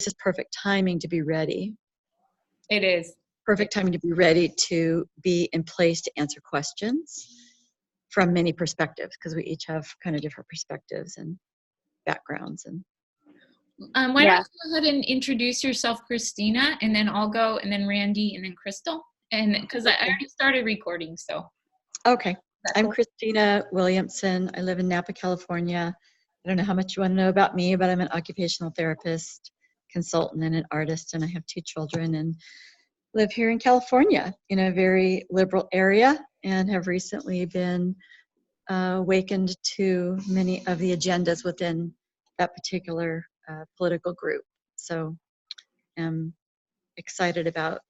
is perfect timing to be ready. It is. Perfect timing to be ready to be in place to answer questions from many perspectives, because we each have kind of different perspectives and backgrounds. And why don't you go ahead and introduce yourself, Christina, and then I'll go, and then Randy, and then Crystal, and because I already started recording, so. Okay, I'm Christina Williamson. I live in Napa, California. I don't know how much you want to know about me, but I'm an occupational therapist, consultant, and an artist, and I have 2 children and live here in California in a very liberal area, and have recently been awakened to many of the agendas within that particular political group. So I'm excited about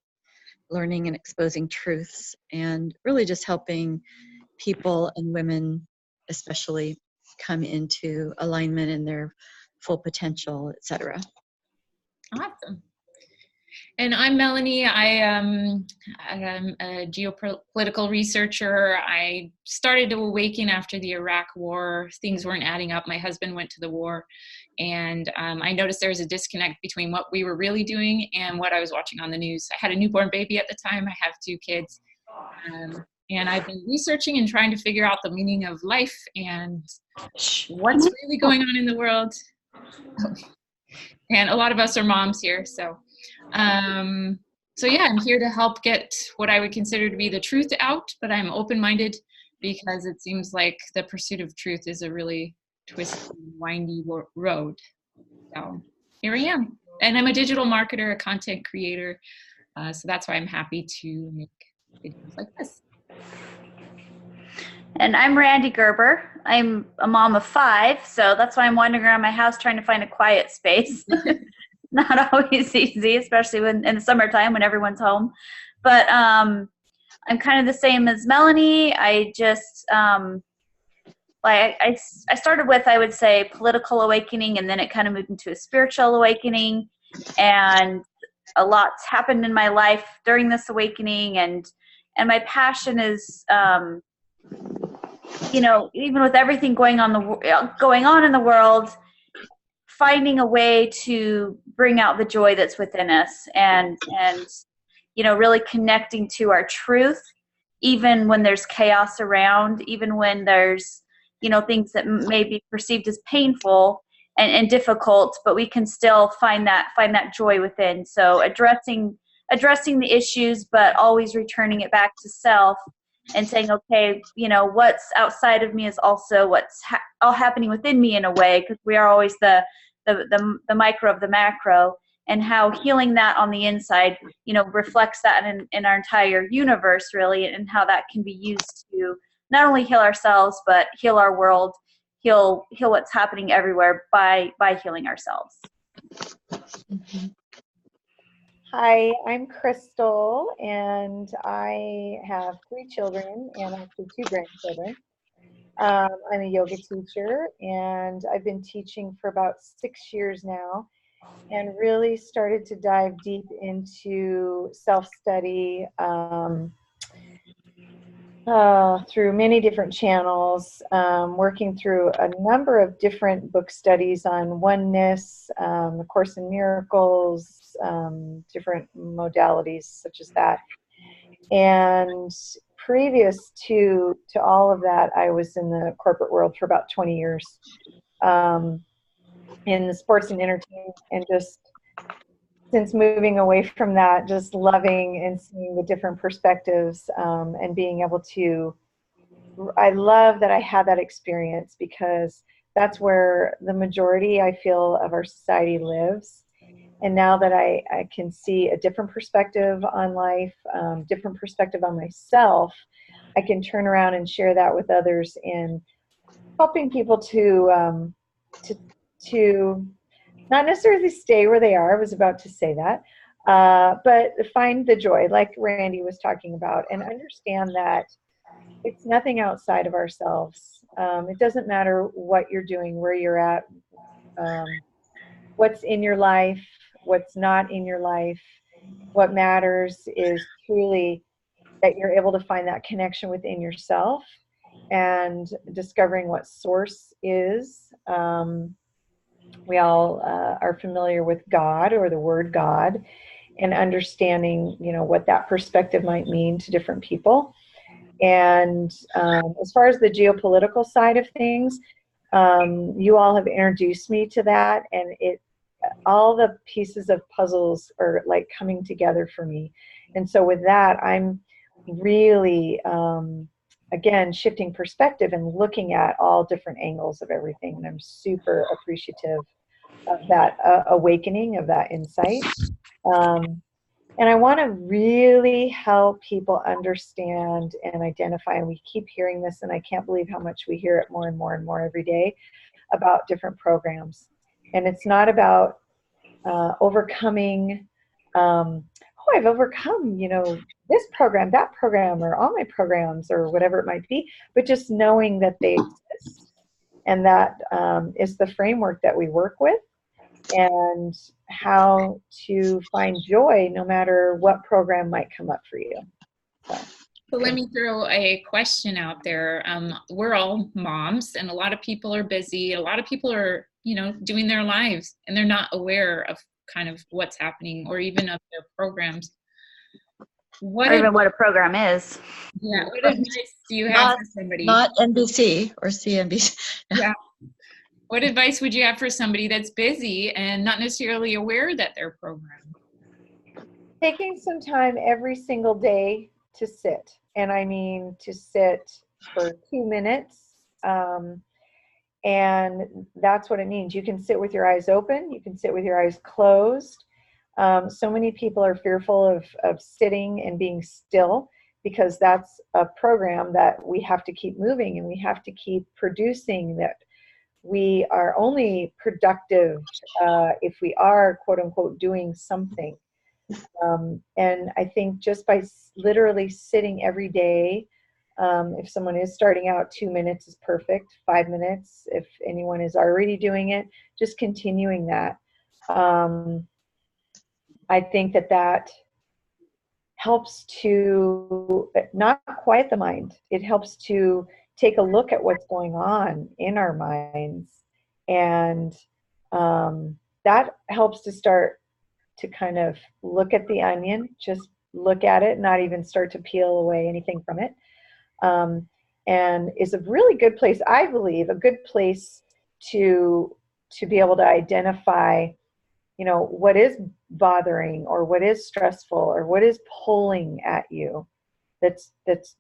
learning and exposing truths, and really just helping people and women especially come into alignment in their full potential, etc. Awesome. And I'm Melanie. I'm a geopolitical researcher. I started to awaken after the Iraq War. Things weren't adding up. My husband went to the war, and I noticed there was a disconnect between what we were really doing and what I was watching on the news. I had a newborn baby at the time. I have 2 kids. And I've been researching and trying to figure out the meaning of life and what's really going on in the world. And a lot of us are moms here, so yeah, I'm here to help get what I would consider to be the truth out, but I'm open-minded because it seems like the pursuit of truth is a really twisty, windy road. So here I am. And I'm a digital marketer, a content creator, so that's why I'm happy to make videos like this. And I'm Randy Gerber. I'm a mom of 5, so that's why I'm wandering around my house trying to find a quiet space. Not always easy, especially when in the summertime when everyone's home. But I'm kind of the same as Melanie. I just I started with, I would say, political awakening, and then it kind of moved into a spiritual awakening. And a lot's happened in my life during this awakening, and my passion is, even with everything going on in the world, finding a way to bring out the joy that's within us, and really connecting to our truth, even when there's chaos around, even when there's things that may be perceived as painful and difficult, but we can still find that joy within. So addressing the issues, but always returning it back to self and saying, okay, what's outside of me is also what's all happening within me in a way, because we are always the micro of the macro, and how healing that on the inside, reflects that in our entire universe, really, and how that can be used to not only heal ourselves, but heal our world, heal what's happening everywhere by healing ourselves. Mm-hmm. Hi, I'm Crystal, and I have 3 children and actually 2 grandchildren. I'm a yoga teacher, and I've been teaching for about 6 years now, and really started to dive deep into self-study through many different channels, working through a number of different book studies on oneness, the Course in Miracles, different modalities such as that. And previous to all of that, I was in the corporate world for about 20 years, in the sports and entertainment, and just since moving away from that, just loving and seeing the different perspectives, and being able to, I love that I had that experience, because that's where the majority, I feel, of our society lives. And now that I can see a different perspective on life, different perspective on myself, I can turn around and share that with others, and helping people to not necessarily stay where they are. I was about to say that, but find the joy, like Randy was talking about, and understand that it's nothing outside of ourselves. It doesn't matter what you're doing, where you're at, what's in your life, what's not in your life. What matters is truly that you're able to find that connection within yourself, and discovering what source is, we all are familiar with God or the word God, and understanding, what that perspective might mean to different people. And as far as the geopolitical side of things, you all have introduced me to that, and all the pieces of puzzles are like coming together for me. And so with that, I'm really, again, shifting perspective and looking at all different angles of everything. And I'm super appreciative of that awakening, of that insight. And I want to really help people understand and identify, and we keep hearing this, and I can't believe how much we hear it more and more and more every day about different programs. And it's not about overcoming, I've overcome, this program, that program, or all my programs, or whatever it might be, but just knowing that they exist, and that is the framework that we work with, and how to find joy no matter what program might come up for you. So let me throw a question out there. We're all moms, and a lot of people are busy. A lot of people are, doing their lives, and they're not aware of kind of what's happening, or even of their programs. Or even what a program is. Yeah. What advice do you have for somebody? Not NBC or CNBC. Yeah. What advice would you have for somebody that's busy and not necessarily aware that they're programmed? Taking some time every single day to sit. And I mean to sit for 2 minutes. And that's what it means. You can sit with your eyes open. You can sit with your eyes closed. So many people are fearful of sitting and being still, because that's a program that we have to keep moving, and we have to keep producing, that we are only productive if we are, quote unquote, doing something. And I think just by literally sitting every day, if someone is starting out, 2 minutes is perfect, 5 minutes, if anyone is already doing it, just continuing that. I think that helps to not quiet the mind. It helps to take a look at what's going on in our minds. And that helps to start to kind of look at the onion, just look at it, not even start to peel away anything from it. And is a really good place, I believe, a good place to be able to identify, what is bothering, or what is stressful, or what is pulling at you, that's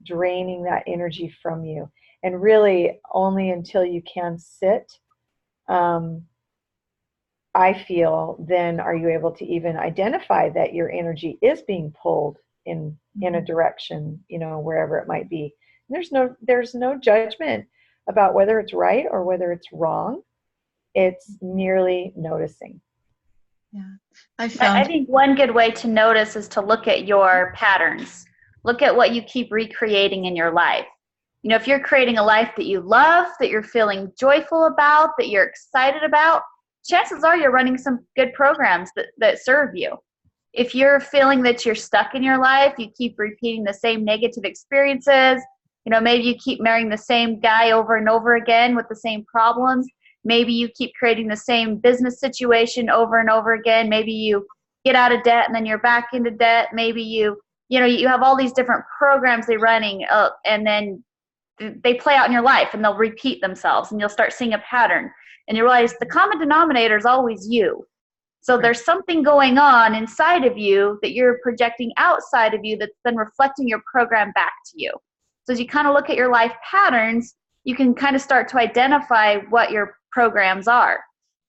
draining that energy from you. And really only until you can sit, I feel, then are you able to even identify that your energy is being pulled in a direction, wherever it might be. And there's no judgment about whether it's right or whether it's wrong. It's merely noticing. Yeah, I think one good way to notice is to look at your patterns. Look at what you keep recreating in your life. If you're creating a life that you love, that you're feeling joyful about, that you're excited about, chances are you're running some good programs that serve you. If you're feeling that you're stuck in your life, you keep repeating the same negative experiences, maybe you keep marrying the same guy over and over again with the same problems. Maybe you keep creating the same business situation over and over again. Maybe you get out of debt and then you're back into debt. Maybe you have all these different programs they're running, and then they play out in your life, and they'll repeat themselves, and you'll start seeing a pattern, and you realize the common denominator is always you. So there's something going on inside of you that you're projecting outside of you that's then reflecting your program back to you. So as you kind of look at your life patterns, you can kind of start to identify what your programs are.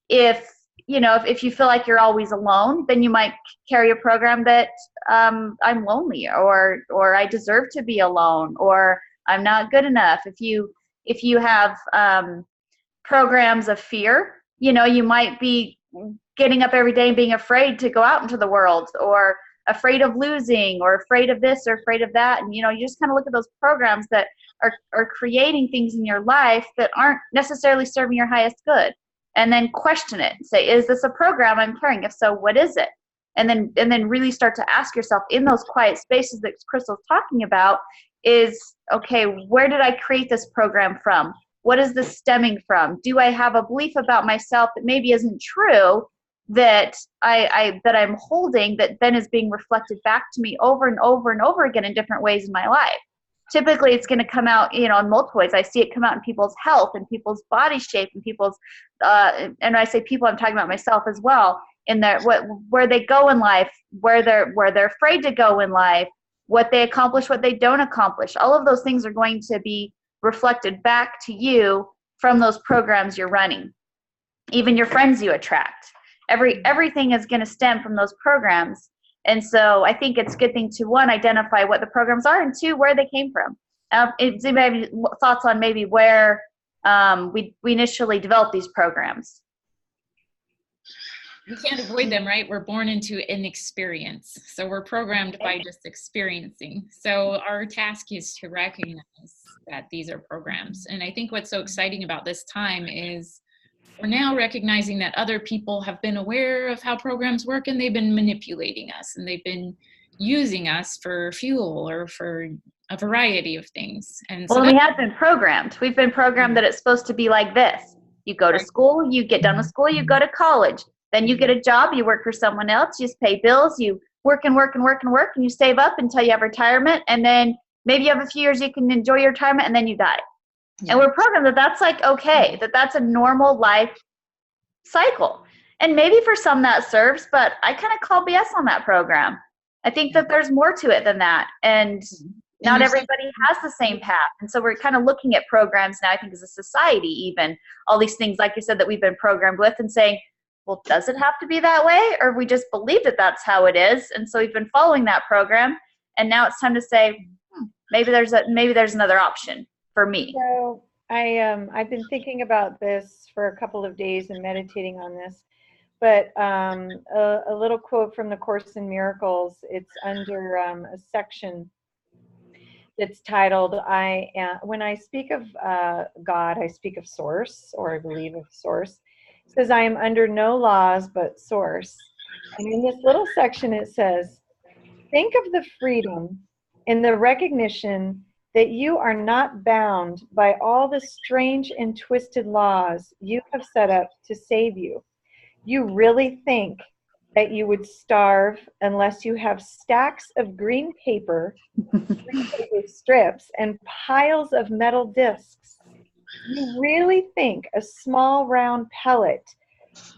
If you feel like you're always alone, then you might carry a program that I'm lonely, or I deserve to be alone, or I'm not good enough. If you have programs of fear, you might be getting up every day and being afraid to go out into the world, or afraid of losing, or afraid of this, or afraid of that. And you just kind of look at those programs that are creating things in your life that aren't necessarily serving your highest good, and then question it and say, is this a program I'm carrying? If so, what is it? And then really start to ask yourself in those quiet spaces that Crystal's talking about is, okay, where did I create this program from? What is this stemming from? Do I have a belief about myself that maybe isn't true, that I'm holding, that then is being reflected back to me over and over and over again in different ways in my life? Typically, it's going to come out, in multiple ways. I see it come out in people's health, and people's body shape, and people's, and when I say people, I'm talking about myself as well, in their where they go in life, where they're afraid to go in life, what they accomplish, what they don't accomplish. All of those things are going to be reflected back to you from those programs you're running. Even your friends you attract. Everything is going to stem from those programs. And so I think it's a good thing to, one, identify what the programs are, and two, where they came from. Does anybody have thoughts on maybe where we initially developed these programs? We can't avoid them, right? We're born into an experience. So we're programmed by just experiencing. So our task is to recognize that these are programs. And I think what's so exciting about this time is we're now recognizing that other people have been aware of how programs work, and they've been manipulating us, and they've been using us for fuel or for a variety of things. And so we have been programmed. We've been programmed that it's supposed to be like this. You go to school, you get done with school, you go to college. Then you get a job, you work for someone else, you just pay bills, you work and work and work and work, and you save up until you have retirement. And then maybe you have a few years you can enjoy your retirement, and then you die. Yeah. And we're programmed that that's like okay, that's a normal life cycle. And maybe for some that serves, but I kind of call BS on that program. I think that there's more to it than that. And not everybody has the same path. And so we're kind of looking at programs now, I think, as a society, even all these things, like you said, that we've been programmed with, and saying, well, does it have to be that way? Or we just believe that that's how it is. And so we've been following that program. And now it's time to say, maybe there's another option for me. So I've been thinking about this for a couple of days and meditating on this. But a little quote from the Course in Miracles. It's under a section that's titled, when I speak of God, I speak of Source, or I believe of Source. It says, I am under no laws but Source. And in this little section it says, think of the freedom in the recognition that you are not bound by all the strange and twisted laws you have set up to save you. You really think that you would starve unless you have stacks of green paper strips and piles of metal discs. You really think a small round pellet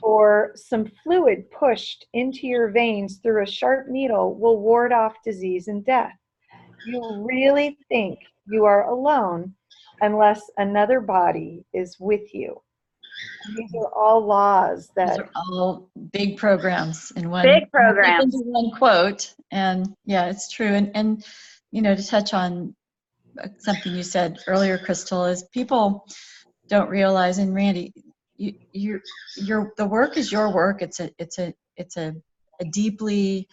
or some fluid pushed into your veins through a sharp needle will ward off disease and death. You really think you are alone unless another body is with you. And these are all laws that... These are all big programs in one. Big programs. Into one quote. And yeah, it's true. And to touch on something you said earlier, Crystal, is people don't realize, and Randy, the work is your work. It's a deeply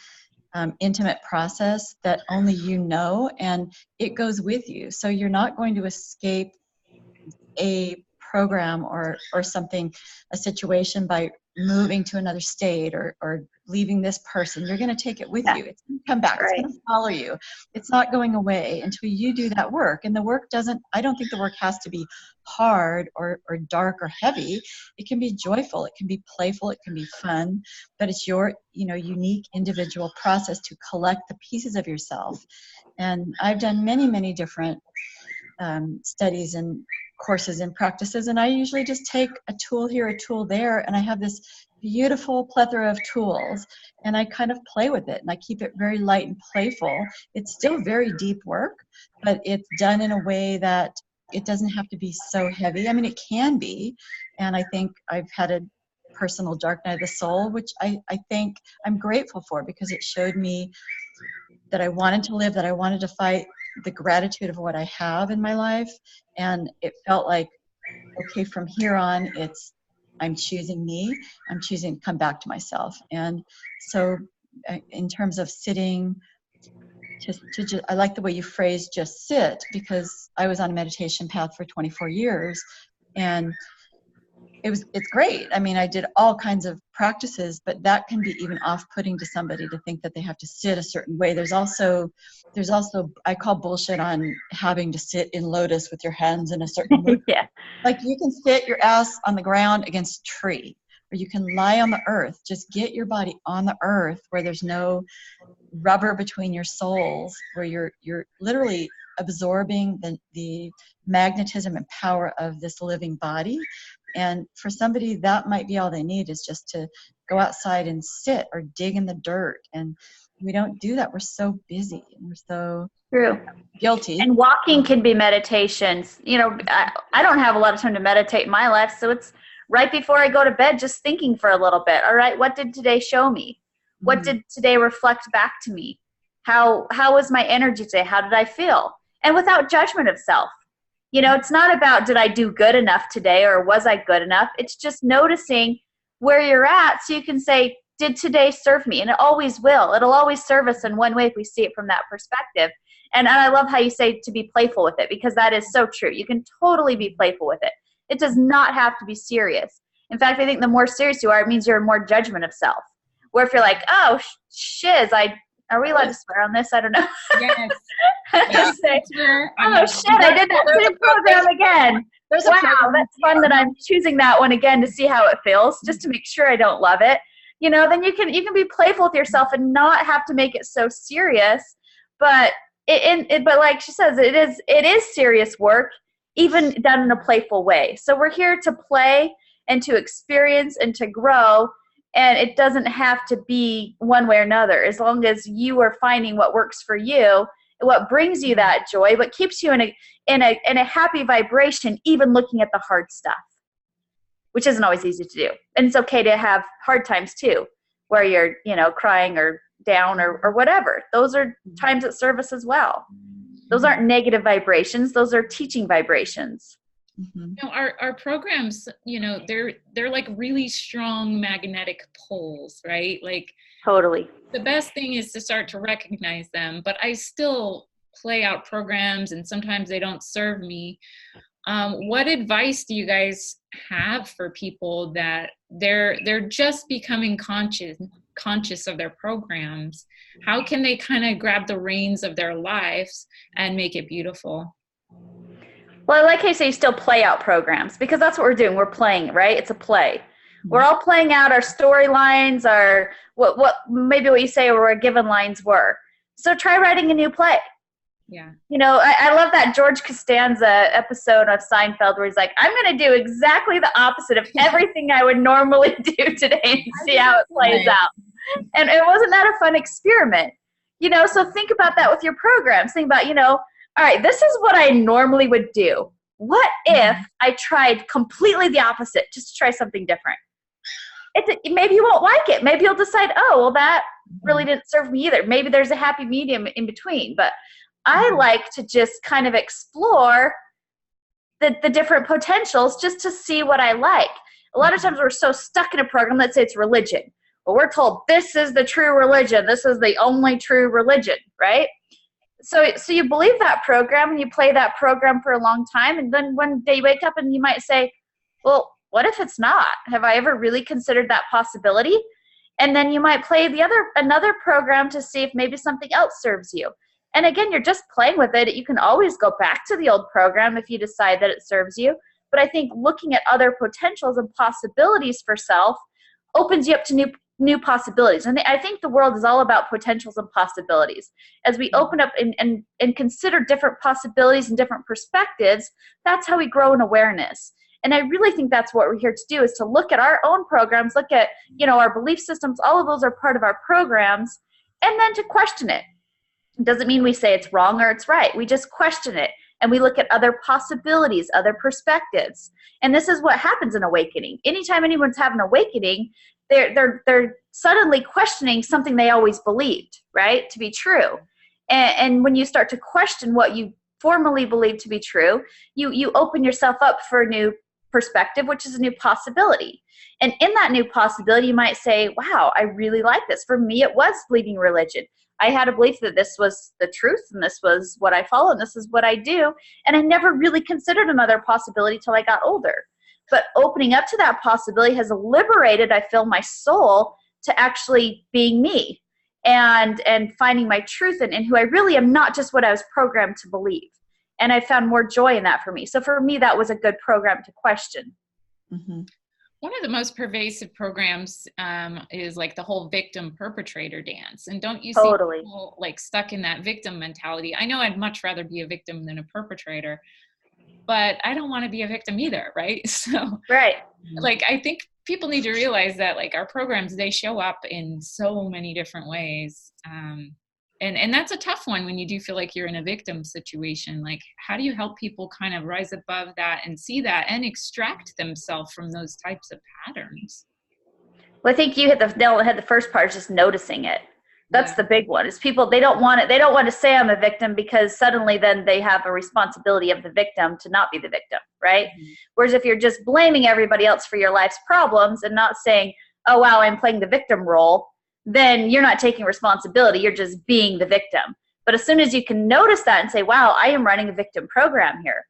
intimate process that only you know, and it goes with you. So you're not going to escape a program or something, a situation, by moving to another state or leaving this person. You're going to take it with you. It's going to come back. Right. It's going to follow you. It's not going away until you do that work. And the work I don't think the work has to be hard or dark or heavy. It can be joyful. It can be playful. It can be fun. But it's your, unique individual process to collect the pieces of yourself. And I've done many, many different studies and courses and practices, and I usually just take a tool here, a tool there, and I have this beautiful plethora of tools, and I kind of play with it, and I keep it very light and playful. It's still very deep work, but it's done in a way that it doesn't have to be so heavy. I mean, it can be, and I think I've had a personal dark night of the soul, which I think I'm grateful for, because it showed me that I wanted to live, that I wanted to fight, the gratitude of what I have in my life. And it felt like, okay, from here on, I'm choosing me. I'm choosing to come back to myself. And so in terms of sitting, I like the way you phrased just sit, because I was on a meditation path for 24 years, and it's great. I mean, I did all kinds of practices, but that can be even off-putting to somebody to think that they have to sit a certain way. There's also I call bullshit on having to sit in lotus with your hands in a certain way. Yeah. Like you can sit your ass on the ground against a tree, or you can lie on the earth. Just get your body on the earth where there's no rubber between your soles, where you're literally absorbing the magnetism and power of this living body. And for somebody, that might be all they need, is just to go outside and sit or dig in the dirt. And we don't do that. We're so busy and we're so True. guilty. And walking can be meditations. You know, I don't have a lot of time to meditate in my life, so it's right before I go to bed, just thinking for a little bit. All right, what did today show me? What did today reflect back to me? How was my energy today? How did I feel? And without judgment of self. You know, it's not about, did I do good enough today or was I good enough? It's just noticing where you're at so you can say, did today serve me? And it always will. It'll always serve us in one way if we see it from that perspective. And I love how you say to be playful with it, because that is so true. You can totally be playful with it. It does not have to be serious. In fact, I think the more serious you are, it means you're in more judgment of self. Where if you're like, oh, shiz, are we allowed to swear on this? I don't know. Yes. Just say, oh, shit, I did that same program again. Wow, that's fun that I'm choosing that one again to see how it feels, just to make sure I don't love it. You know, then you can be playful with yourself and not have to make it so serious. But but like she says, it is serious work, even done in a playful way. So we're here to play and to experience and to grow. And it doesn't have to be one way or another, as long as you are finding what works for you, what brings you that joy, what keeps you in a happy vibration, even looking at the hard stuff, which isn't always easy to do. And it's okay to have hard times too, where you're, you know, crying or down or whatever. Those are times that serve us as well. Those aren't negative vibrations. Those are teaching vibrations. You know, our programs, you know, they're like really strong magnetic poles, right? Like Totally. the best thing is to start to recognize them, but I still play out programs and sometimes they don't serve me. What advice do you guys have for people that they're just becoming conscious of their programs? How can they kind of grab the reins of their lives and make it beautiful? Well, I like how you say you still play out programs, because that's what we're doing. We're playing, right? It's a play. We're all playing out our storylines, our what maybe what you say or our given lines were. So try writing a new play. Yeah. You know, I love that George Costanza episode of Seinfeld where he's like, I'm going to do exactly the opposite of everything I would normally do today and see how it plays out. And it wasn't that a fun experiment? You know, so think about that with your programs. Think about, you know, all right, this is what I normally would do. What if I tried completely the opposite, just to try something different? Maybe you won't like it. Maybe you'll decide, oh, well, that really didn't serve me either. Maybe there's a happy medium in between. But I like to just kind of explore the different potentials just to see what I like. A lot of times we're so stuck in a program, let's say it's religion. Well, we're told this is the true religion. This is the only true religion, right? So you believe that program and you play that program for a long time. And then one day you wake up and you might say, well, what if it's not? Have I ever really considered that possibility? And then you might play another program to see if maybe something else serves you. And again, you're just playing with it. You can always go back to the old program if you decide that it serves you. But I think looking at other potentials and possibilities for self opens you up to new possibilities. And I think the world is all about potentials and possibilities. As we open up and consider different possibilities and different perspectives, that's how we grow in awareness. And I really think that's what we're here to do, is to look at our own programs, look at, you know, our belief systems. All of those are part of our programs, and then to question it. It doesn't mean we say it's wrong or it's right. We just question it, and we look at other possibilities, other perspectives. And this is what happens in awakening. Anytime anyone's having an awakening, they're suddenly questioning something they always believed, right, to be true. And when you start to question what you formerly believed to be true, you open yourself up for a new perspective, which is a new possibility. And in that new possibility, you might say, wow, I really like this. For me, it was believing religion. I had a belief that this was the truth and this was what I follow and this is what I do. And I never really considered another possibility till I got older. but opening up to that possibility has liberated, I feel, my soul to actually being me and finding my truth and who I really am, not just what I was programmed to believe. And I found more joy in that for me. So for me, that was a good program to question. Mm-hmm. One of the most pervasive programs is like the whole victim perpetrator dance. And don't you see people like stuck in that victim mentality? I know I'd much rather be a victim than a perpetrator, but I don't want to be a victim either, right? So, right. Like, I think people need to realize that like our programs, they show up in so many different ways. And that's a tough one when you do feel like you're in a victim situation. Like, how do you help people kind of rise above that and see that and extract themselves from those types of patterns? Well, I think you hit the nail on the head. The first part is just noticing it. That's the big one. Is people, they don't want it. They don't want to say I'm a victim because suddenly then they have a responsibility of the victim to not be the victim, right? Mm-hmm. Whereas if you're just blaming everybody else for your life's problems and not saying, oh, wow, I'm playing the victim role, then you're not taking responsibility. You're just being the victim. But as soon as you can notice that and say, wow, I am running a victim program here.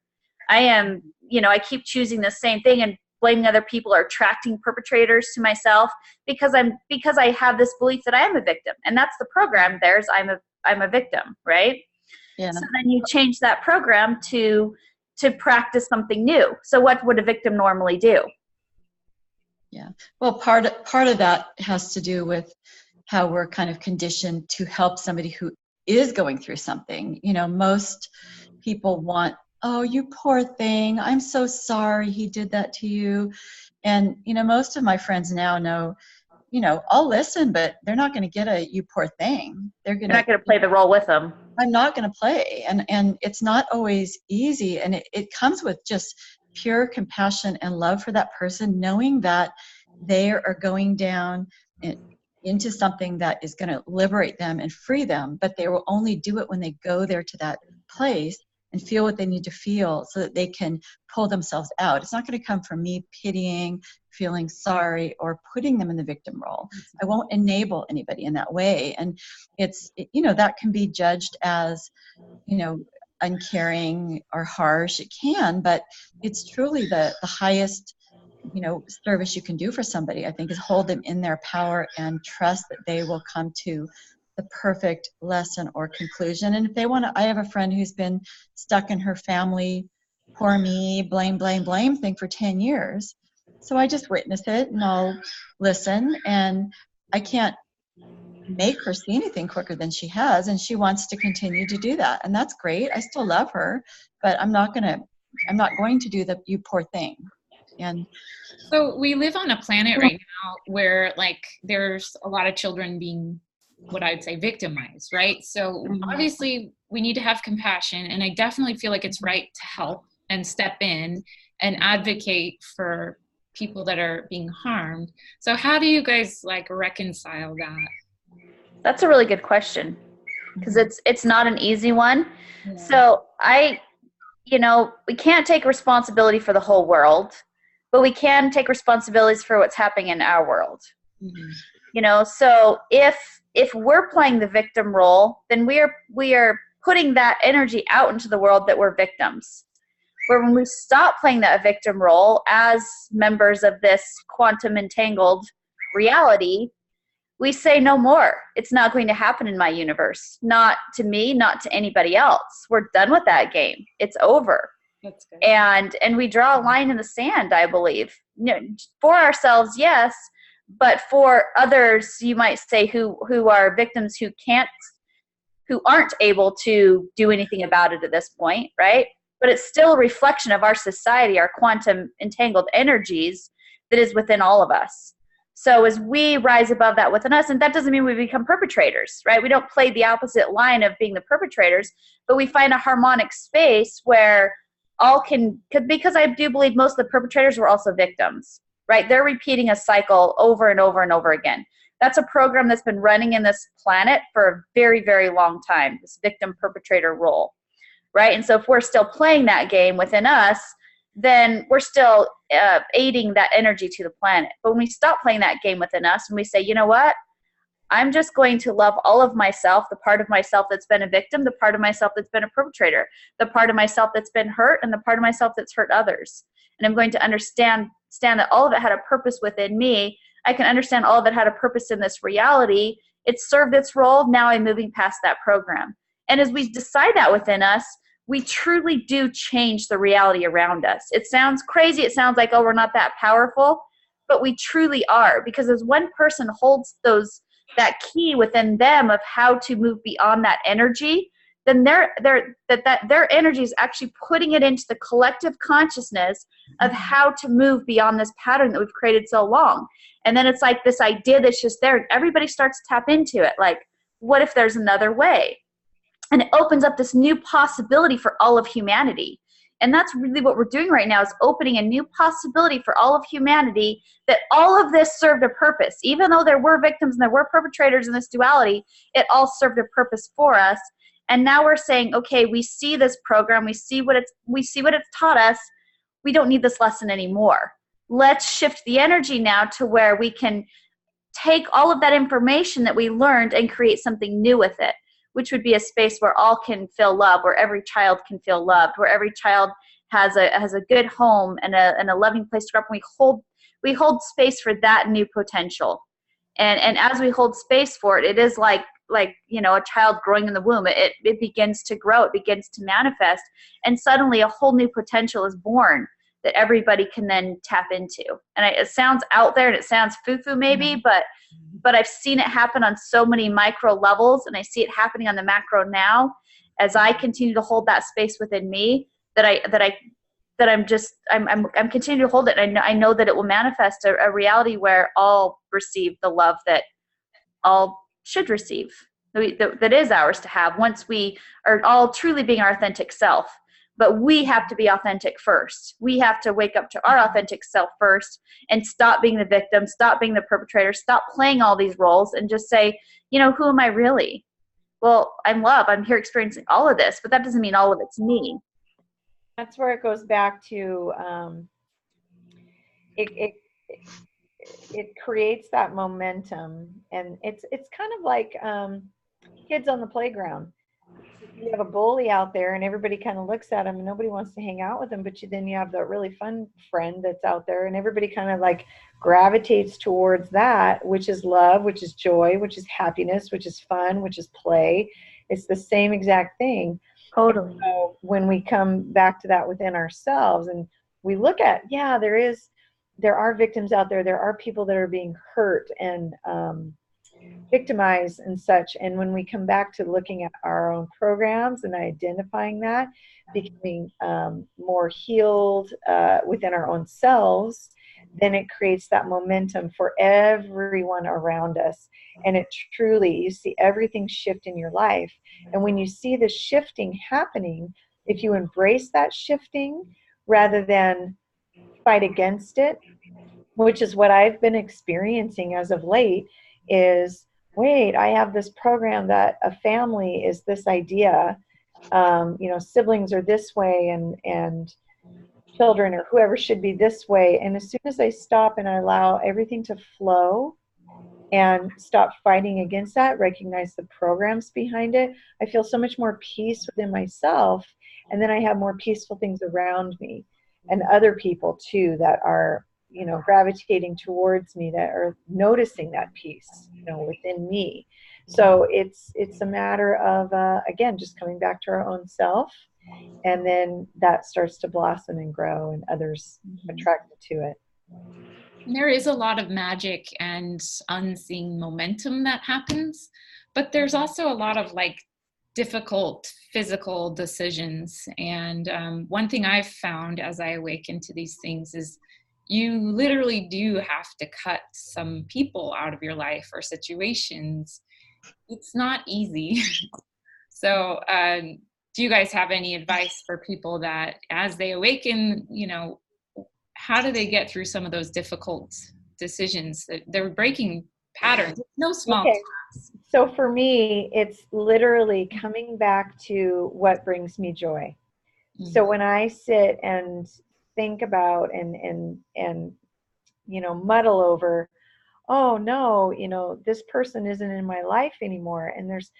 I am, I keep choosing the same thing and blaming other people or attracting perpetrators to myself because I have this belief that I am a victim. And that's the program. I'm a victim, right? Yeah. So then you change that program to practice something new. So what would a victim normally do? Yeah. Well, part of that has to do with how we're kind of conditioned to help somebody who is going through something. Most people want, oh, you poor thing, I'm so sorry he did that to you. And, most of my friends now know, I'll listen, but they're not going to get a you poor thing. You're not going to play the role with them. I'm not going to play. And it's not always easy. And it comes with just pure compassion and love for that person, knowing that they are going down into something that is going to liberate them and free them, but they will only do it when they go there to that place and feel what they need to feel so that they can pull themselves out. It's not going to come from me pitying, feeling sorry, or putting them in the victim role. I won't enable anybody in that way. And that can be judged as, uncaring or harsh. It can, but it's truly the highest service you can do for somebody, I think, is hold them in their power and trust that they will come to the perfect lesson or conclusion. And if they want to, I have a friend who's been stuck in her family, poor me, blame thing for 10 years. So I just witness it and I'll listen, and I can't make her see anything quicker than she has, and she wants to continue to do that, and that's great. I still love her, but I'm not going to do the you poor thing. And so we live on a planet right now where like there's a lot of children being what I would say victimized, right? So obviously we need to have compassion, and I definitely feel like it's right to help and step in and advocate for people that are being harmed. So how do you guys like reconcile that? That's a really good question, because it's not an easy one. Yeah. So we can't take responsibility for the whole world, but we can take responsibilities for what's happening in our world. Mm-hmm. So if we're playing the victim role, then we are putting that energy out into the world that we're victims. Where when we stop playing that victim role as members of this quantum entangled reality, we say no more. It's not going to happen in my universe. Not to me, not to anybody else. We're done with that game. It's over. That's good. And we draw a line in the sand, I believe. For ourselves, yes, but for others, you might say, who are victims who aren't able to do anything about it at this point, right? But it's still a reflection of our society, our quantum entangled energies that is within all of us. So as we rise above that within us, and that doesn't mean we become perpetrators, right? We don't play the opposite line of being the perpetrators, but we find a harmonic space where because I do believe most of the perpetrators were also victims, right? They're repeating a cycle over and over and over again. That's a program that's been running in this planet for a very, very long time, this victim perpetrator role, right? And so if we're still playing that game within us, then we're still aiding that energy to the planet. But when we stop playing that game within us and we say, you know what, I'm just going to love all of myself, the part of myself that's been a victim, the part of myself that's been a perpetrator, the part of myself that's been hurt, and the part of myself that's hurt others. And I'm going to understand that all of it had a purpose within me. I can understand all of it had a purpose in this reality. It served its role. Now I'm moving past that program. And as we decide that within us, we truly do change the reality around us. It sounds crazy. It sounds like, oh, we're not that powerful, but we truly are, because as one person holds that key within them of how to move beyond that energy, then their energy is actually putting it into the collective consciousness of how to move beyond this pattern that we've created so long. And then it's like this idea that's just there. Everybody starts to tap into it. Like, what if there's another way? And it opens up this new possibility for all of humanity. And that's really what we're doing right now, is opening a new possibility for all of humanity, that all of this served a purpose. Even though there were victims and there were perpetrators in this duality, it all served a purpose for us. And now we're saying, okay, we see this program, we see what it's taught us. We don't need this lesson anymore. Let's shift the energy now to where we can take all of that information that we learned and create something new with it, which would be a space where all can feel love, where every child can feel loved, where every child has a good home and a loving place to grow up. And we hold space for that new potential. And as we hold space for it, it is like a child growing in the womb. It begins to grow, it begins to manifest, and suddenly a whole new potential is born that everybody can then tap into. And it sounds out there and it sounds foo-foo maybe, but I've seen it happen on so many micro levels, and I see it happening on the macro now as I continue to hold that space within me, I'm continuing to hold it. And I know that it will manifest a reality where all receive the love that all should receive, that is ours to have once we are all truly being our authentic self. But we have to be authentic first. We have to wake up to our authentic self first and stop being the victim, stop being the perpetrator, stop playing all these roles, and just say, who am I really? Well, I'm love. I'm here experiencing all of this, but that doesn't mean all of it's me. That's where it goes back to it creates that momentum, and it's kind of like kids on the playground. You have a bully out there and everybody kind of looks at him and nobody wants to hang out with him, but then you have the really fun friend that's out there, and everybody kind of like gravitates towards that, which is love, which is joy, which is happiness, which is fun, which is play. It's the same exact thing. Totally. And so when we come back to that within ourselves and we look at, there are victims out there. There are people that are being hurt and victimized and such. And when we come back to looking at our own programs and identifying that, becoming more healed within our own selves, then it creates that momentum for everyone around us. And it truly, you see everything shift in your life. And when you see the shifting happening, if you embrace that shifting rather than fight against it, which is what I've been experiencing as of late, is, wait, I have this program that a family is this idea, siblings are this way, and children or whoever should be this way. And as soon as I stop and I allow everything to flow and stop fighting against that, recognize the programs behind it, I feel so much more peace within myself. And then I have more peaceful things around me and other people too that are, gravitating towards me, that are noticing that peace, within me. So it's a matter of, again, just coming back to our own self, and then that starts to blossom and grow and others attracted to it. There is a lot of magic and unseen momentum that happens, but there's also a lot of difficult physical decisions. And one thing I've found as I awaken to these things is you literally do have to cut some people out of your life or situations. It's not easy. So do you guys have any advice for people that as they awaken, how do they get through some of those difficult decisions? They're breaking patterns. It's no small task. So for me, it's literally coming back to what brings me joy. Mm-hmm. So when I sit and think about and muddle over, oh no, this person isn't in my life anymore. And there's,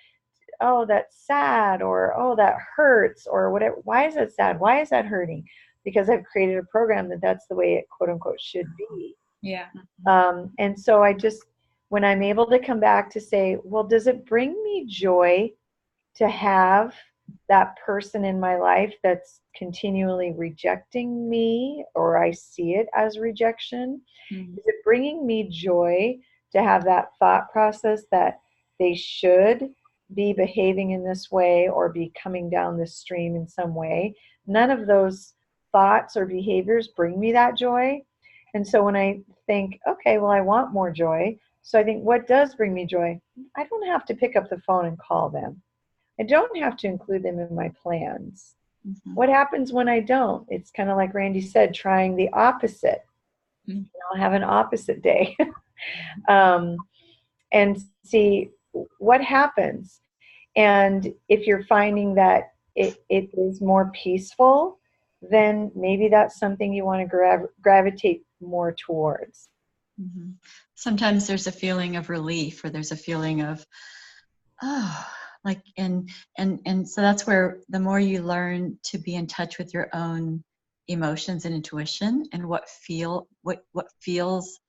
oh, that's sad, or oh, that hurts, or whatever. Why is that sad? Why is that hurting? Because I've created a program that's the way it, quote unquote, should be. Yeah. And so when I'm able to come back to say, well, does it bring me joy to have that person in my life that's continually rejecting me, or I see it as rejection? Is it bringing me joy to have that thought process that they should be behaving in this way or be coming down this stream in some way? None of those thoughts or behaviors bring me that joy. And so when I think, okay, well, I want more joy, so I think, what does bring me joy? I don't have to pick up the phone and call them. I don't have to include them in my plans. What happens when I don't? It's kind of like Randy said, trying the opposite. I'll have an opposite day. And see what happens. And if you're finding that it is more peaceful, then maybe that's something you want to gravitate more towards. Sometimes there's a feeling of relief, or there's a feeling of, oh, like, and so that's where the more you learn to be in touch with your own emotions and intuition, and what feels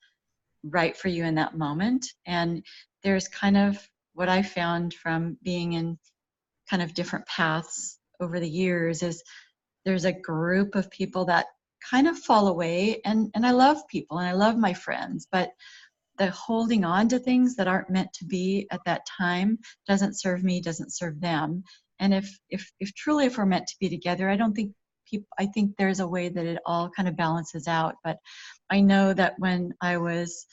right for you in that moment. And there's kind of what I found from being in kind of different paths over the years is there's a group of people that kind of fall away, and I love people and I love my friends, but the holding on to things that aren't meant to be at that time doesn't serve me, doesn't serve them. And if truly, if we're meant to be together, I think there's a way that it all kind of balances out. But I know that when I was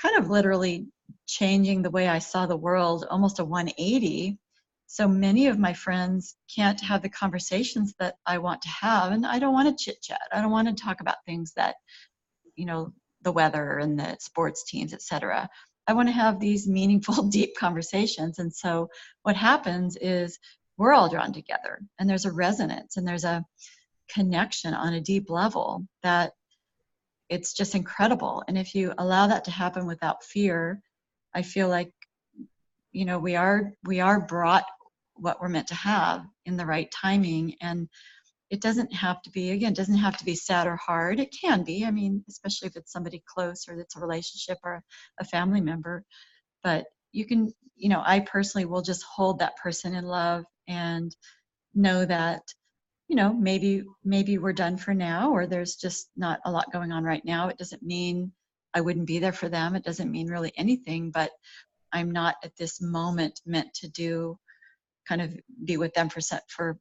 kind of literally changing the way I saw the world, almost a 180, so many of my friends can't have the conversations that I want to have, and I don't want to chit chat. I don't want to talk about things that, the weather and the sports teams, etc. I want to have these meaningful, deep conversations. And so what happens is we're all drawn together, and there's a resonance, and there's a connection on a deep level that it's just incredible. And if you allow that to happen without fear, I feel like, we are brought what we're meant to have in the right timing. And it doesn't have to be, again, doesn't have to be sad or hard. It can be, especially if it's somebody close, or it's a relationship or a family member. But you can, I personally will just hold that person in love and know that, maybe we're done for now, or there's just not a lot going on right now. It doesn't mean I wouldn't be there for them. It doesn't mean really anything, but I'm not at this moment meant to kind of be with them for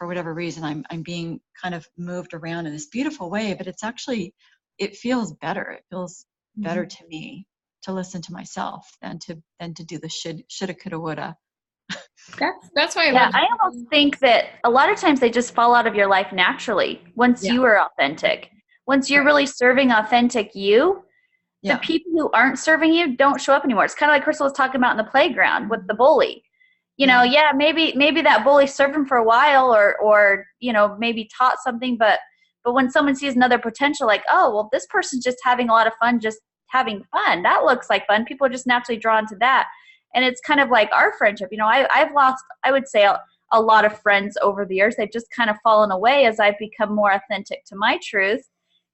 whatever reason. I'm being kind of moved around in this beautiful way, but it's actually, it feels better. It feels better to me to listen to myself than to do the shoulda, coulda, woulda. That's why I love. I almost think that a lot of times they just fall out of your life naturally once you are authentic. Once you're really serving authentic you, the people who aren't serving you don't show up anymore. It's kind of like Crystal was talking about in the playground with the bully. Maybe that bully served him for a while, or maybe taught something, but when someone sees another potential, like, oh, well, this person's just having a lot of fun, just having fun. That looks like fun. People are just naturally drawn to that. And it's kind of like our friendship. I've lost, I would say, a lot of friends over the years. They've just kind of fallen away as I've become more authentic to my truth.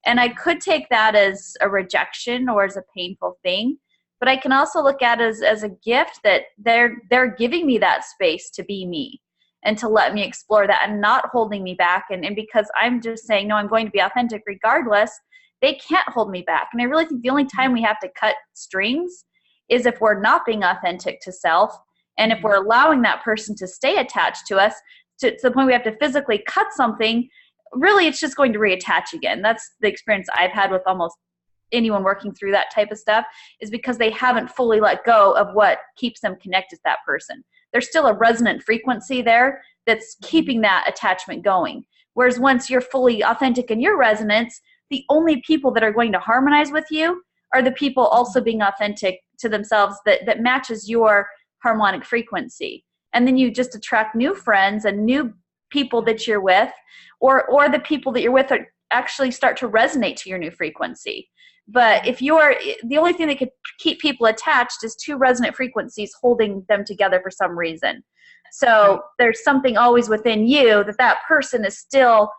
And I could take that as a rejection or as a painful thing, but I can also look at it as a gift that they're giving me that space to be me and to let me explore that and not holding me back. And because I'm just saying, no, I'm going to be authentic regardless, they can't hold me back. And I really think the only time we have to cut strings is if we're not being authentic to self, and if we're allowing that person to stay attached to us to the point we have to physically cut something. Really, it's just going to reattach again. That's the experience I've had with almost anyone working through that type of stuff, is because they haven't fully let go of what keeps them connected to that person. There's still a resonant frequency there that's keeping that attachment going. Whereas once you're fully authentic in your resonance, the only people that are going to harmonize with you are the people also being authentic to themselves that matches your harmonic frequency. And then you just attract new friends and new people that you're with, or the people that you're with actually start to resonate to your new frequency. But if you're, the only thing that could keep people attached is two resonant frequencies holding them together for some reason. So there's something always within you that person is still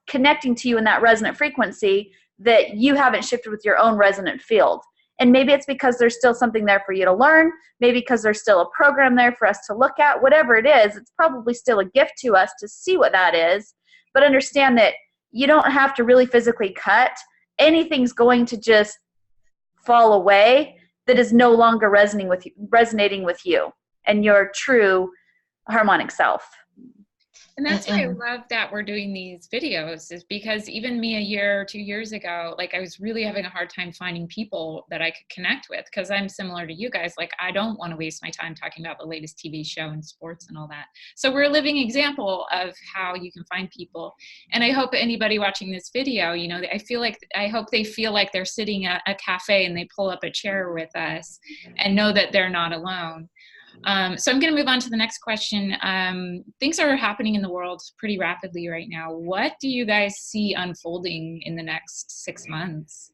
connecting to you in that resonant frequency that you haven't shifted with your own resonant field. And maybe it's because there's still something there for you to learn, maybe because there's still a program there for us to look at. Whatever it is, it's probably still a gift to us to see what that is. But understand that you don't have to really physically cut. Anything's going to just fall away that is no longer resonating with you and your true harmonic self. And that's why I love that we're doing these videos, is because even me a year or 2 years ago, like I was really having a hard time finding people that I could connect with, because I'm similar to you guys. Like, I don't want to waste my time talking about the latest TV show and sports and all that. So we're a living example of how you can find people. And I hope anybody watching this video, you know, I hope they feel like they're sitting at a cafe and they pull up a chair with us and know that they're not alone. So I'm going to move on to the next question. Things are happening in the world pretty rapidly right now. What do you guys see unfolding in the next 6 months?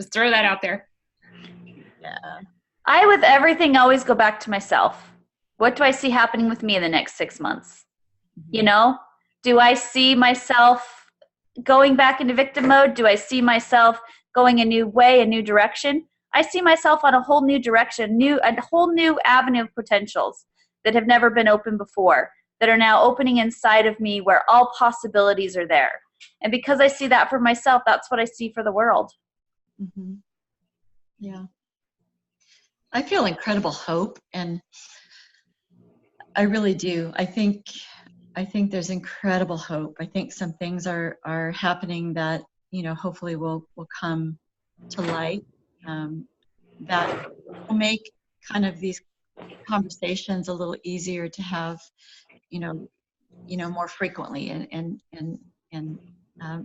Just throw that out there. Yeah. I, with everything, always go back to myself. What do I see happening with me in the next 6 months? You know, do I see myself going back into victim mode? Do I see myself going a new way, a new direction? I see myself on a whole new direction, a whole new avenue of potentials that have never been open before, that are now opening inside of me, where all possibilities are there. And because I see that for myself, that's what I see for the world. Mm-hmm. Yeah. I feel incredible hope, and I really do. I think there's incredible hope. I think some things are happening that, you know, hopefully will come to light. That will make kind of these conversations a little easier to have, you know, more frequently and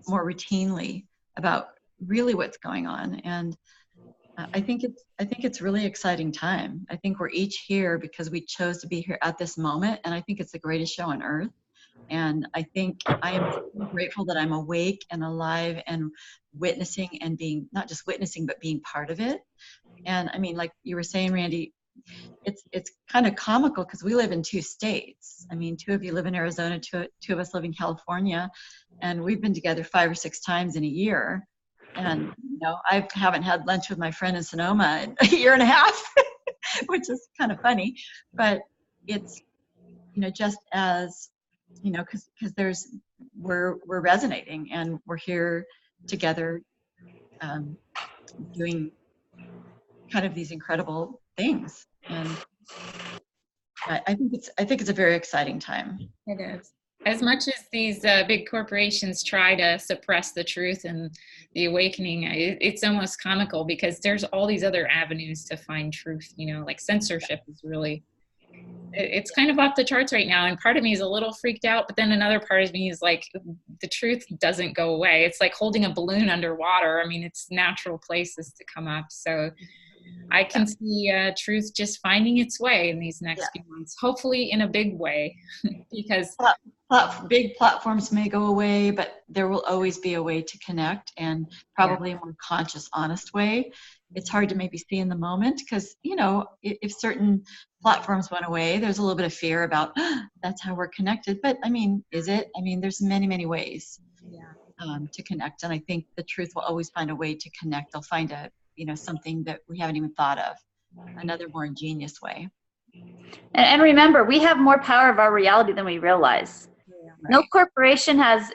more routinely about really what's going on. And I think it's really exciting time. I think we're each here because we chose to be here at this moment, and I think it's the greatest show on earth. And I think I am so grateful that I'm awake and alive and witnessing, and being, not just witnessing, but being part of it. And I mean, like you were saying, Randy, it's kind of comical because we live in 2 states. I mean, 2 of you live in Arizona, two of us live in California, and we've been together 5 or 6 times in a year. And, you know, I haven't had lunch with my friend in Sonoma in a year and a half, which is kind of funny. But it's, you know, just as, you know, because we're resonating, and we're here together, doing kind of these incredible things. And I think it's a very exciting time. It is. As much as these big corporations try to suppress the truth and the awakening, it's almost comical, because there's all these other avenues to find truth. You know, like censorship is really, it's kind of off the charts right now. And part of me is a little freaked out, but then another part of me is like, the truth doesn't go away. It's like holding a balloon underwater. I mean, it's natural places to come up. So I can see truth just finding its way in these next few months, hopefully in a big way, because big platforms may go away, but there will always be a way to connect, and probably a more conscious, honest way. It's hard to maybe see in the moment, because, you know, if certain platforms went away, there's a little bit of fear about, that's how we're connected. But I mean, is it? I mean, there's many, many ways to connect. And I think the truth will always find a way to connect. They'll find something that we haven't even thought of, another more ingenious way. And remember, we have more power of our reality than we realize. Right. No corporation has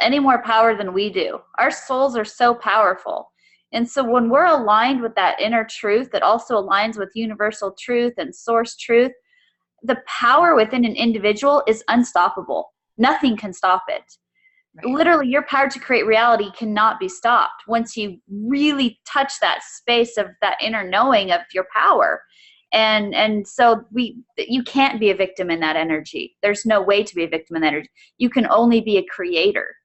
any more power than we do. Our souls are so powerful. And so when we're aligned with that inner truth that also aligns with universal truth and source truth, the power within an individual is unstoppable. Nothing can stop it. Right. Literally, your power to create reality cannot be stopped once you really touch that space of that inner knowing of your power. And so you can't be a victim in that energy. There's no way to be a victim in that energy. You can only be a creator.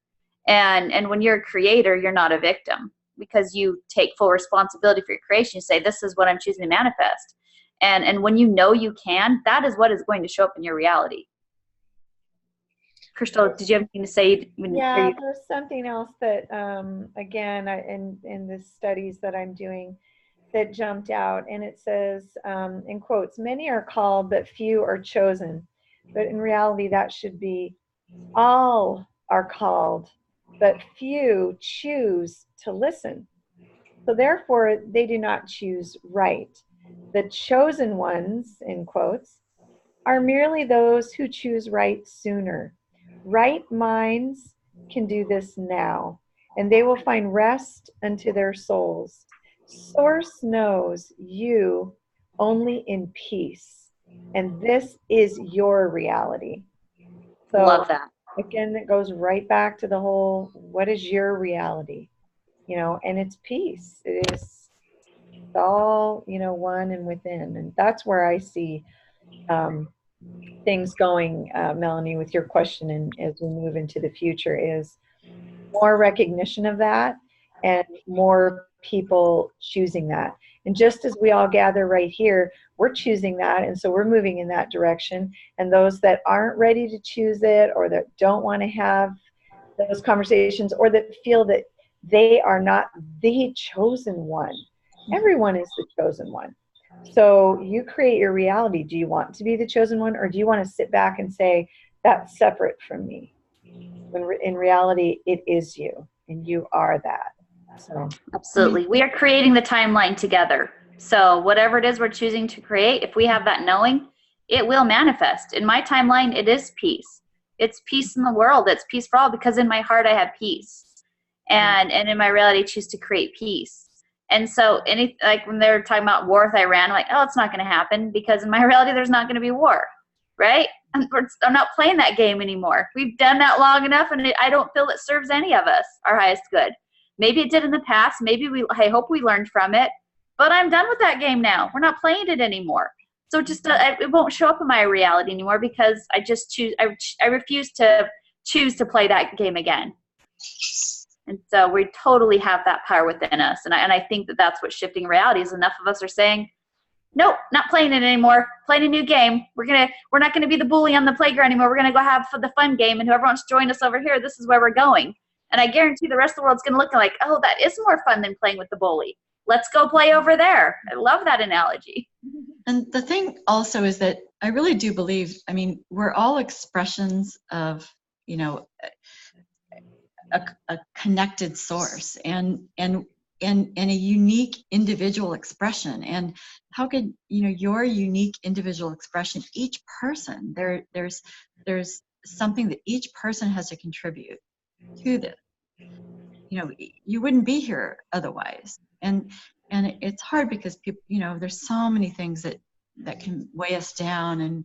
And when you're a creator, you're not a victim, because you take full responsibility for your creation. You say, this is what I'm choosing to manifest. And when you know you can, that is what is going to show up in your reality. Crystal, did you have anything to say? Yeah, there's something else that, again, in the studies that I'm doing that jumped out, and it says, in quotes, many are called, but few are chosen. But in reality, that should be all are called, but few choose to listen. So therefore, they do not choose right. The chosen ones, in quotes, are merely those who choose right sooner. Right minds can do this now, and they will find rest unto their souls. Source knows you only in peace, and this is your reality. So Love that. again, it goes right back to the whole, what is your reality? And it's peace. It's all, one and within. And that's where I see things going, Melanie, with your question, and as we move into the future, is more recognition of that and more people choosing that. And just as we all gather right here, we're choosing that, and so we're moving in that direction. And those that aren't ready to choose it, or that don't want to have those conversations, or that feel that they are not the chosen one, everyone is the chosen one. So you create your reality. Do you want to be the chosen one, or do you want to sit back and say, that's separate from me? When in reality, it is you, and you are that. So Absolutely. We are creating the timeline together. So whatever it is we're choosing to create, if we have that knowing, it will manifest. In my timeline, it is peace. It's peace in the world. It's peace for all, because in my heart I have peace. And in my reality, I choose to create peace. And so like when they're talking about war with Iran, I'm like, oh, it's not going to happen, because in my reality, there's not going to be war, right? I'm not playing that game anymore. We've done that long enough, and I don't feel it serves any of us our highest good. Maybe it did in the past. Maybe I hope we learned from it, but I'm done with that game now. We're not playing it anymore. So just it won't show up in my reality anymore, because I just choose. I refuse to choose to play that game again. And so we totally have that power within us. And I think that that's what shifting reality is. Enough of us are saying, nope, not playing it anymore. Playing a new game. We're not gonna be the bully on the playground anymore. We're gonna go have the fun game, and whoever wants to join us over here, this is where we're going. And I guarantee the rest of the world's gonna look like, oh, that is more fun than playing with the bully. Let's go play over there. I love that analogy. And the thing also is that I really do believe, I mean, we're all expressions of, a connected source and a unique individual expression. And how could your unique individual expression, each person, there's something that each person has to contribute to this. You wouldn't be here otherwise. And it's hard because people, there's so many things that can weigh us down and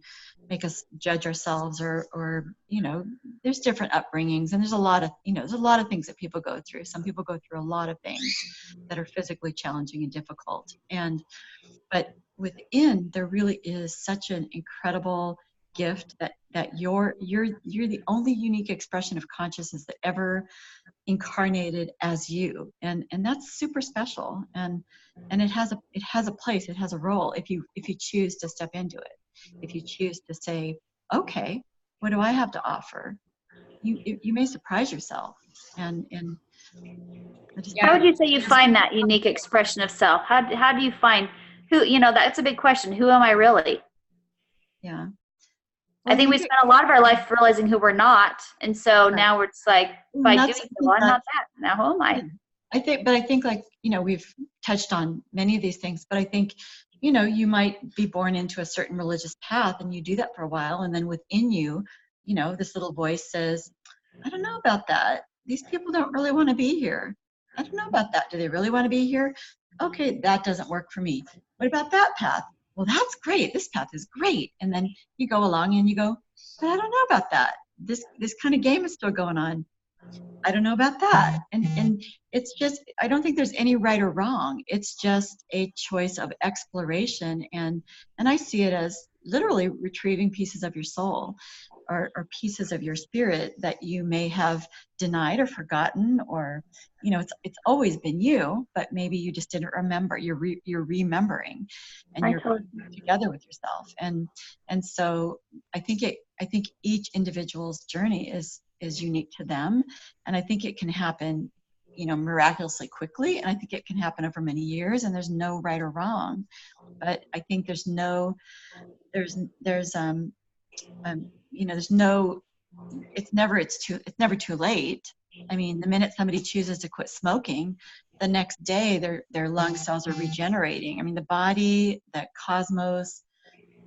make us judge ourselves, or there's different upbringings, and there's a lot of things that people go through. Some people go through a lot of things that are physically challenging and difficult, but within there really is such an incredible gift that you're the only unique expression of consciousness that ever incarnated as you, and that's super special, and it has a place, it has a role if you choose to step into it, if you choose to say, okay, what do I have to offer? You may surprise yourself, and How would you say you find that unique expression of self? How do you find who, that's a big question. Who am I really? Yeah. I think we spend a lot of our life realizing who we're not, and so now it's like, by doing so, well, I'm not that. Now who am I? I think like we've touched on many of these things, but I think you might be born into a certain religious path, and you do that for a while, and then within you, this little voice says, I don't know about that. These people don't really want to be here. I don't know about that. Do they really want to be here? Okay, that doesn't work for me. What about that path? Well, that's great. This path is great. And then you go along and you go, but I don't know about that. This kind of game is still going on. I don't know about that. And it's just, I don't think there's any right or wrong. It's just a choice of exploration. And I see it as literally retrieving pieces of your soul. are pieces of your spirit that you may have denied or forgotten, or it's always been you, but maybe you just didn't remember. You're remembering, and I you're totally. together with yourself. And so I think each individual's journey is unique to them, and I think it can happen miraculously quickly, and I think it can happen over many years, and there's no right or wrong. But I think there's no it's never too late. I mean, the minute somebody chooses to quit smoking, the next day their lung cells are regenerating. I mean, the body, the cosmos,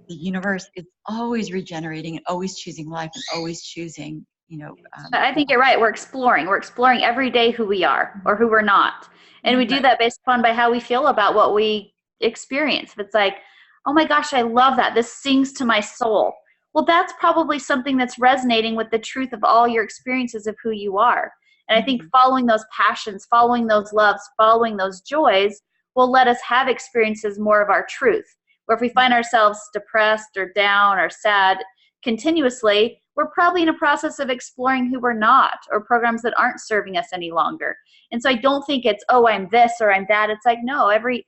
the universe is always regenerating and always choosing life and always choosing, I think you're right. We're exploring. We're exploring every day who we are or who we're not. And we do that based upon by how we feel about what we experience. If it's like, oh my gosh, I love that. This sings to my soul. Well, that's probably something that's resonating with the truth of all your experiences of who you are. And I think following those passions, following those loves, following those joys will let us have experiences more of our truth. Where if we find ourselves depressed or down or sad continuously, we're probably in a process of exploring who we're not, or programs that aren't serving us any longer. And so I don't think it's, oh, I'm this or I'm that. It's like, no, every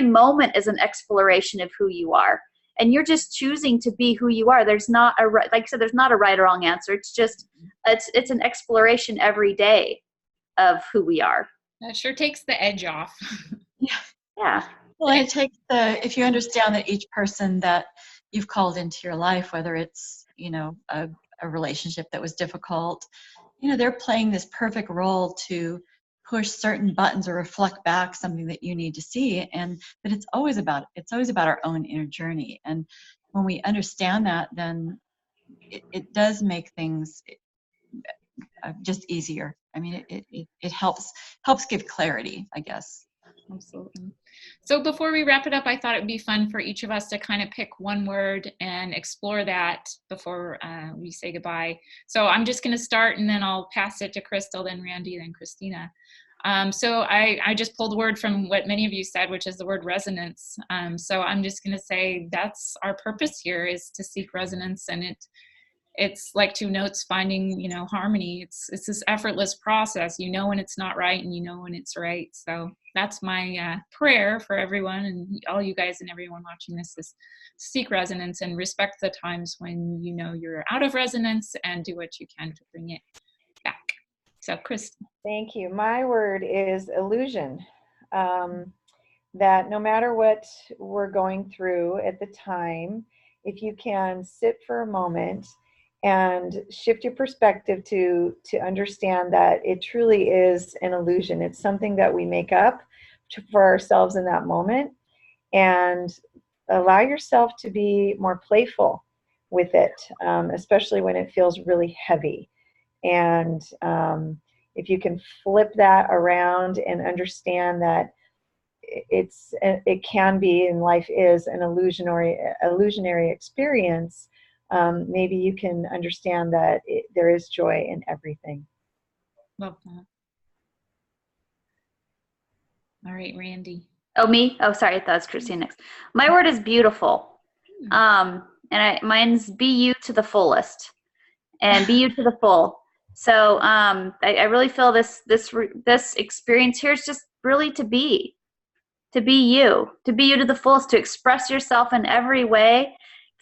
moment is an exploration of who you are. And you're just choosing to be who you are. There's not a right, like I said, there's not a right or wrong answer. It's just, it's an exploration every day of who we are. That sure takes the edge off. Yeah. Well, it takes if you understand that each person that you've called into your life, whether it's, a relationship that was difficult, they're playing this perfect role to push certain buttons or reflect back something that you need to see. And but it's always about our own inner journey. And when we understand that, then it does make things just easier. I mean, it helps give clarity, I guess. Absolutely. So before we wrap it up, I thought it'd be fun for each of us to kind of pick one word and explore that before we say goodbye. So I'm just going to start, and then I'll pass it to Crystal, then Randy, then Christina. So I just pulled a word from what many of you said, which is the word resonance. So I'm just going to say that's our purpose here, is to seek resonance, and it's like two notes finding, harmony. It's this effortless process, when it's not right and when it's right. So that's my prayer for everyone and all you guys and everyone watching this, is seek resonance and respect the times when you're out of resonance, and do what you can to bring it back. So Chris. Thank you. My word is illusion. That no matter what we're going through at the time, if you can sit for a moment and shift your perspective to understand that it truly is an illusion. It's something that we make up for ourselves in that moment, and allow yourself to be more playful with it, especially when it feels really heavy. And if you can flip that around and understand that it can be, and life is an illusionary experience, maybe you can understand that there is joy in everything. Love that. All right, Randy. Oh, me? Oh, sorry. I thought it was Christine next. My word is beautiful. Mine's be you to the fullest, and be you to the full. So I really feel this experience here is just really to be you to the fullest, to express yourself in every way,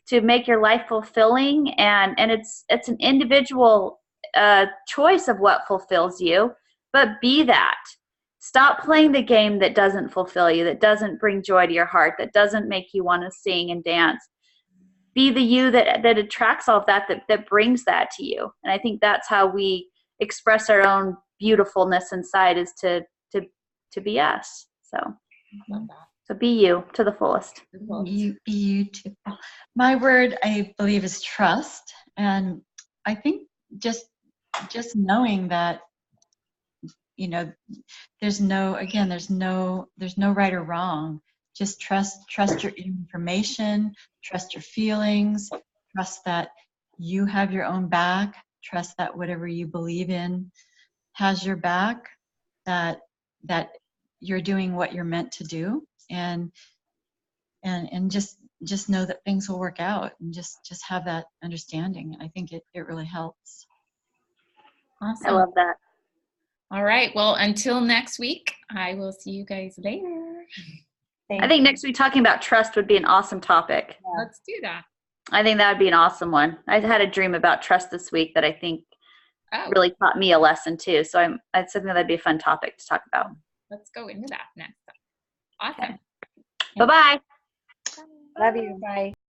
to make your life fulfilling. And it's an individual choice of what fulfills you, but be that. Stop playing the game that doesn't fulfill you, that doesn't bring joy to your heart, that doesn't make you want to sing and dance. Be the you that attracts all of that brings that to you. And I think that's how we express our own beautifulness inside, is to be us. So be you to the fullest. Be beautiful. My word, I believe, is trust. And I think just knowing that, there's no right or wrong. Just trust your information, trust your feelings, trust that you have your own back, trust that whatever you believe in has your back, that you're doing what you're meant to do, and just just know that things will work out, and just have that understanding. I think it really helps. Awesome. I love that. All right. Well, until next week, I will see you guys later. I think next week talking about trust would be an awesome topic. Let's do that. I think that would be an awesome one. I had a dream about trust this week that I think really taught me a lesson too. So I think that'd be a fun topic to talk about. Let's go into that next. Awesome. Okay. Bye-bye. Love you. Bye.